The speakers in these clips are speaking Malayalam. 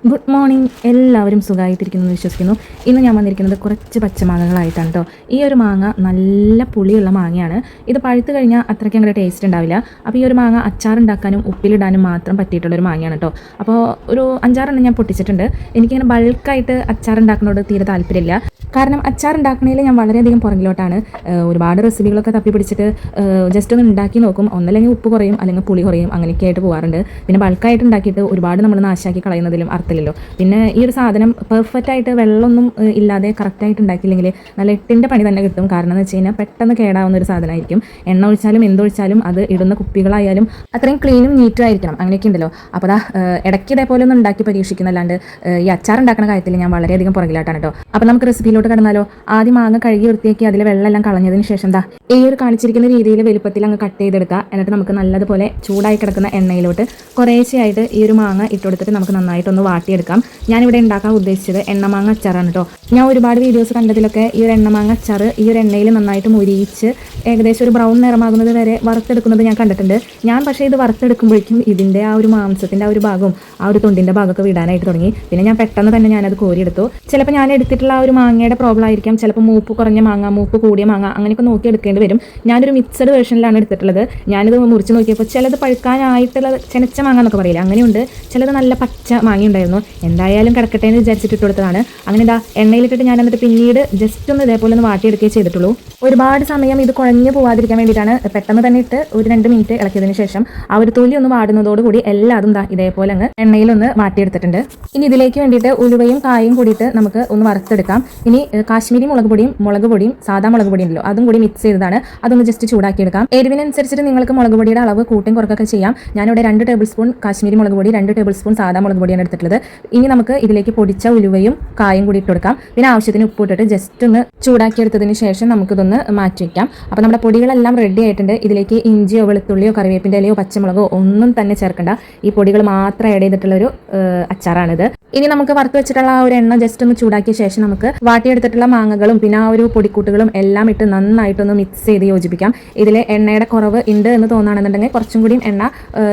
Good morning. എല്ലാവരും സുഖമായിട്ടിരിക്കുന്നു എന്ന് വിശ്വസിക്കുന്നു. ഇന്ന് ഞാൻ വന്നിരിക്കുന്നത് കുറച്ച് പച്ചമാങ്ങകളായിട്ടാണ് കേട്ടോ. ഈ ഒരു മാങ്ങ നല്ല പുളിയുള്ള മാങ്ങയാണ്. ഇത് പഴുത്ത് കഴിഞ്ഞാൽ അത്രയ്ക്ക് അങ്ങനെ ടേസ്റ്റ് ഉണ്ടാവില്ല. അപ്പോൾ ഈ ഒരു മാങ്ങ അച്ചാറുണ്ടാക്കാനും ഉപ്പിലിടാനും മാത്രം പറ്റിയിട്ടുള്ളൊരു മാങ്ങയാണ് കേട്ടോ. അപ്പോൾ ഒരു 5-6 ഞാൻ പൊട്ടിച്ചിട്ടുണ്ട്. എനിക്കിങ്ങനെ ബൾക്കായിട്ട് അച്ചാറുണ്ടാക്കുന്നതോട് തീരെ താല്പര്യമില്ല. കാരണം അച്ചാറുണ്ടാക്കണതിൽ ഞാൻ വളരെയധികം പുറകിലോട്ടാണ്. ഒരുപാട് റെസിപ്പികളൊക്കെ തപ്പി പിടിച്ചിട്ട് ജസ്റ്റ് ഒന്ന് ഉണ്ടാക്കി നോക്കും. ഒന്നല്ലെങ്കിൽ ഉപ്പ് കുറയും, അല്ലെങ്കിൽ പുളി കുറയും, അങ്ങനെയൊക്കെ ആയിട്ട് പോകാറുണ്ട്. പിന്നെ ബൾക്കായിട്ട് ഉണ്ടാക്കിയിട്ട് ഒരുപാട് നമ്മൾ നാശാക്കി കളയുന്നതിലും അർത്ഥമില്ലല്ലോ. പിന്നെ ഈ ഒരു സാധനം പെർഫെക്റ്റ് ആയിട്ട് വെള്ളമൊന്നും ഇല്ലാതെ കറക്റ്റായിട്ട് ഉണ്ടാക്കിയില്ലെങ്കിൽ നല്ല 8ന്റെ പണി തന്നെ കിട്ടും. കാരണം എന്ന് വെച്ച് കഴിഞ്ഞാൽ പെട്ടെന്ന് കേടാവുന്ന ഒരു സാധനമായിരിക്കും. എണ്ണ ഒഴിച്ചാലും എന്തൊഴിച്ചാലും അത് ഇടുന്ന കുപ്പികളായാലും അത്രയും ക്ലീനും നീറ്റും ആയിരിക്കണം. അങ്ങനെയൊക്കെ ഉണ്ടല്ലോ. അപ്പോൾ അതാ ഇടയ്ക്ക് ഇതേപോലെ ഒന്ന് ഉണ്ടാക്കി പരീക്ഷിക്കുന്നല്ലാണ്ട് ഈ അച്ചാർ ഉണ്ടാക്കുന്ന കാര്യത്തിൽ ഞാൻ വളരെയധികം പുറകിലായിട്ടാണ് കേട്ടോ. അപ്പോൾ നമുക്ക് റെസിപ്പിയിലോട്ട് കടന്നാലോ. ആദ്യം മാങ്ങ കഴുകി വൃത്തിയാക്കി അതിലെ വെള്ളമെല്ലാം കളഞ്ഞതിന് ശേഷം ഈ ഒരു കാണിച്ചിരിക്കുന്ന രീതിയിൽ വലുപ്പത്തിൽ അങ്ങ് കട്ട് ചെയ്തെടുക്കുക. എന്നിട്ട് നമുക്ക് നല്ലതുപോലെ ചൂടായി കിടക്കുന്ന എണ്ണയിലോട്ട് കുറേശ്ശെയായിട്ട് ഈ ഒരു മാങ്ങ ഇട്ടുകൊടുത്തിട്ട് നമുക്ക് നന്നായിട്ടൊന്ന് വാട്ടിയെടുക്കാം. ഞാനിവിടെ ഉണ്ടാക്കാൻ ഉദ്ദേശിച്ചത് എണ്ണമാങ്ങ അച്ചാറാണ് കേട്ടോ. ഞാൻ ഒരുപാട് വീഡിയോസ് കണ്ടതിലൊക്കെ ഈ ഒരു എണ്ണമാങ്ങ അച്ചാർ ഈ ഒരു എണ്ണയിൽ നന്നായിട്ട് മുരിയിച്ച് ഏകദേശം ഒരു ബ്രൗൺ നിറമാകുന്നത് വരെ വറുത്തെടുക്കുന്നത് ഞാൻ കണ്ടിട്ടുണ്ട്. ഞാൻ പക്ഷേ ഇത് വറുത്തെടുക്കുമ്പോഴേക്കും ഇതിൻ്റെ ആ ഒരു മാംസത്തിൻ്റെ ആ ഒരു ഭാഗവും ആ ഒരു തൊണ്ടിൻ്റെ ഭാഗമൊക്കെ വിടാനായിട്ട് തുടങ്ങി. പിന്നെ ഞാൻ പെട്ടെന്ന് തന്നെ ഞാനത് കോരിയെടുത്തു. ചിലപ്പോൾ ഞാൻ എടുത്തിട്ടുള്ള ആ ഒരു മാങ്ങയുടെ പ്രോബ്ലം ആയിരിക്കാം. ചിലപ്പോൾ മൂപ്പ് കുറഞ്ഞ മാങ്ങ, മൂപ്പ് കൂടിയ മാങ്ങ അങ്ങനെയൊക്കെ നോക്കി എടുക്കേണ്ടി വരും. ഞാനൊരു മിക്സഡ് വേർഷനിലാണ് എടുത്തിട്ടുള്ളത്. ഞാനിത് മുറിച്ച് നോക്കിയപ്പോൾ ചിലത് പഴുക്കാനായിട്ടുള്ള ചെനച്ച മാങ്ങ എന്നൊക്കെ പറയില്ല, അങ്ങനെയുണ്ട്. ചിലത് നല്ല പച്ച മാങ്ങ ഉണ്ടായിരുന്നു. എന്തായാലും കിടക്കട്ടെ എന്ന് വിചാരിച്ചിട്ട് കൊടുത്തതാണ്. അങ്ങനെ ഇതാ എണ്ണയിലിട്ടിട്ട് ഞാൻ എന്നിട്ട് പിന്നീട് ജസ്റ്റ് ഒന്ന് ഇതേപോലെ ഒന്ന് വാട്ടിയെടുക്കുകയേ ചെയ്തിട്ടുള്ളൂ. ഒരുപാട് സമയം ഇത് കുഴഞ്ഞു പോകാതിരിക്കാൻ വേണ്ടിയിട്ടാണ് പെട്ടെന്ന് തന്നെ ഇട്ട് ഒരു 2 മിനിറ്റ് ഇളക്കിയതിന് ശേഷം ആ ഒരു തൊലി ഒന്ന് വാടുന്നതോടുകൂടി എല്ലാതും ഇതേപോലെ അങ്ങ് എണ്ണയിലൊന്ന് വാട്ടിയെടുത്തിട്ടുണ്ട്. ഇനി ഇതിലേക്ക് വേണ്ടിയിട്ട് ഉലുവയും കായും കൂടിയിട്ട് നമുക്ക് ഒന്ന് വറുത്തെടുക്കാം. ഇനി കാശ്മീരി മുളക് പൊടിയും സാധാ മുളക് പൊടി ഉണ്ടല്ലോ, അതും കൂടി മിക്സ് ചെയ്തതാണ്. അതൊന്ന് ജസ്റ്റ് ചൂടാക്കിയെടുക്കാം. എരിവിനനുസരിച്ചിട്ട് നിങ്ങൾക്ക് മുളക് പൊടിയുടെ അളവ് കൂട്ടും കുറക്കൊക്കെ ചെയ്യാം. ഞാനിവിടെ 2 ടേബിൾ സ്പൂൺ കാശ്മീരി മുളക് പൊടി, 2 ടേബിൾ സ്പൂൺ സാധാ മുളക് പൊടിയാണ് എടുത്തിട്ടുള്ളത്. ഇനി നമുക്ക് ഇതിലേക്ക് പൊടിച്ച ഉലുവയും കായും കൂടി ഇട്ട് കൊടുക്കാം. പിന്നെ ആവശ്യത്തിന് ഉപ്പ് ഇട്ടിട്ട് ജസ്റ്റ് ഒന്ന് ചൂടാക്കിയെടുത്തതിന് ശേഷം നമുക്കിതൊന്ന് മാറ്റി വയ്ക്കാം. അപ്പോൾ നമ്മുടെ പൊടികളെല്ലാം റെഡി ആയിട്ടുണ്ട്. ഇതിലേക്ക് ഇഞ്ചിയോ വെളുത്തുള്ളിയോ കറിവേപ്പിൻ്റെ ഇലയോ പച്ചമുളകോ ഒന്നും തന്നെ ചേർക്കണ്ട. ഈ പൊടികൾ മാത്രം ആഡ് ചെയ്തിട്ടുള്ളൊരു അച്ചാറാണിത്. ഇനി നമുക്ക് വറുത്ത് വെച്ചിട്ടുള്ള ആ ഒരു എണ്ണ ജസ്റ്റ് ഒന്ന് ചൂടാക്കിയ ശേഷം നമുക്ക് വാട്ടിയെടുത്തിട്ടുള്ള മാങ്ങകളും പിന്നെ ആ ഒരു പൊടിക്കൂട്ടുകളും എല്ലാം ഇട്ട് നന്നായിട്ടൊന്ന് മിക്സ് ചെയ്ത് യോജിപ്പിക്കാം. ഇതിൽ എണ്ണയുടെ കുറവ് ഉണ്ട് എന്ന് തോന്നുകയാണെന്നുണ്ടെങ്കിൽ കുറച്ചും കൂടി എണ്ണ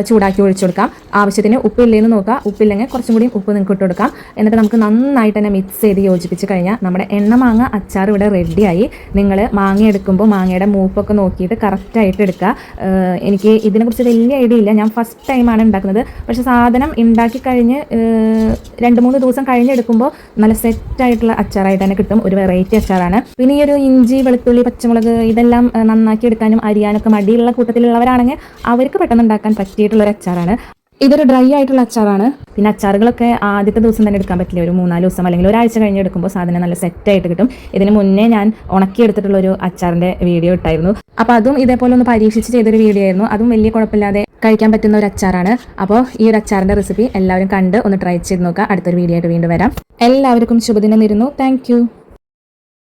ചൂടാക്കി ഒഴിച്ചു കൊടുക്കാം. ആവശ്യത്തിന് ഉപ്പില്ലെന്ന് നോക്കുക. ഉപ്പില്ലെങ്കിൽ കുറച്ചും കൂടി ഉപ്പ് നിങ്ങൾക്ക് ഇട്ട് കൊടുക്കാം. എന്നിട്ട് നമുക്ക് നന്നായിട്ട് തന്നെ മിക്സ് ചെയ്ത് യോജിപ്പിച്ച് കഴിഞ്ഞാൽ നമ്മുടെ എണ്ണ മാങ്ങ അച്ചാർ ഇവിടെ റെഡിയായി. നിങ്ങൾ മാങ്ങ എടുക്കുമ്പോൾ മാങ്ങയുടെ മൂപ്പൊക്കെ നോക്കിയിട്ട് കറക്റ്റായിട്ട് എടുക്കുക. എനിക്ക് ഇതിനെക്കുറിച്ച് വലിയ ഐഡിയ ഇല്ല. ഞാൻ ഫസ്റ്റ് ടൈമാണ് ഉണ്ടാക്കുന്നത്. പക്ഷേ സാധനം ഉണ്ടാക്കി കഴിഞ്ഞ് 2-3 ദിവസം കഴിഞ്ഞെടുക്കുമ്പോൾ നല്ല സെറ്റായിട്ടുള്ള അച്ചാറായിട്ട് തന്നെ കിട്ടും. ഒരു വെറൈറ്റി അച്ചാറാണ്. പിന്നെ ഈ ഒരു ഇഞ്ചി വെളുത്തുള്ളി പച്ചമുളക് ഇതെല്ലാം നന്നാക്കി എടുക്കാനും അരിയാനൊക്കെ മടിയുള്ള കൂട്ടത്തിലുള്ളവരാണെങ്കിൽ അവർക്ക് പെട്ടെന്ന് ഉണ്ടാക്കാൻ പറ്റിയിട്ടുള്ളൊരു അച്ചാറാണ്. ഇതൊരു ഡ്രൈ ആയിട്ടുള്ള അച്ചാറാണ്. പിന്നെ അച്ചാറുകളൊക്കെ ആദ്യത്തെ ദിവസം തന്നെ എടുക്കാൻ പറ്റില്ല. ഒരു 3-4 ദിവസം അല്ലെങ്കിൽ ഒരാഴ്ച കഴിഞ്ഞ് എടുക്കുമ്പോൾ സാധനം നല്ല സെറ്റായിട്ട് കിട്ടും. ഇതിന് മുന്നേ ഞാൻ ഉണക്കിയെടുത്തിട്ടുള്ളൊരു അച്ചാറിൻ്റെ വീഡിയോ ഇട്ടായിരുന്നു. അപ്പോൾ അതും ഇതേപോലെ ഒന്ന് പരീക്ഷിച്ച് ചെയ്തൊരു വീഡിയോ ആയിരുന്നു. അതും വലിയ കുഴപ്പമില്ലാതെ കഴിക്കാൻ പറ്റുന്ന ഒരു അച്ചാറാണ്. അപ്പോൾ ഈ ഒരു അച്ചാറിൻ്റെ റെസിപ്പി എല്ലാവരും കണ്ട് ഒന്ന് ട്രൈ ചെയ്ത് നോക്കുക. അടുത്തൊരു വീഡിയോ ആയിട്ട് വീണ്ടും വരാം. എല്ലാവർക്കും ശുഭദിനം നേരുന്നു. താങ്ക്